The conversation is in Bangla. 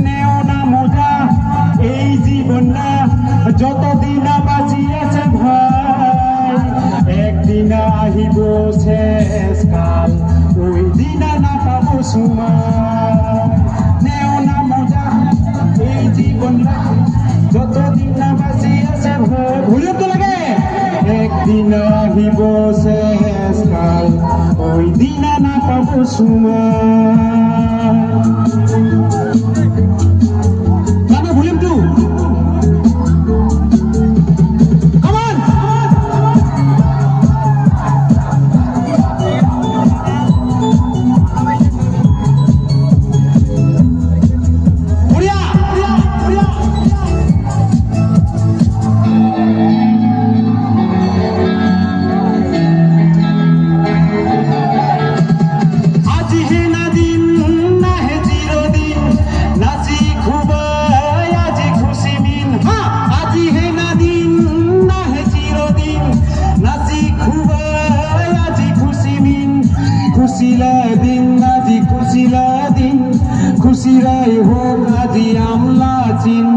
নেও না মজা এই জীবন না যতদিন বাঁচিয়েছে ভাই, একদিন আহিব শেষ কাল ওই দিন না পাবো সময়। নেও না মজা এই জীবন না যতদিন না বাঁচিয়েছে ভাই, ভুলে তো লাগে একদিন আহিব শেষ কাল ওই দিন না পাবো সময়। খুশিলা দিন আজি খুশিলা দিন খুশিরাই হোক আজি আমলা চিন।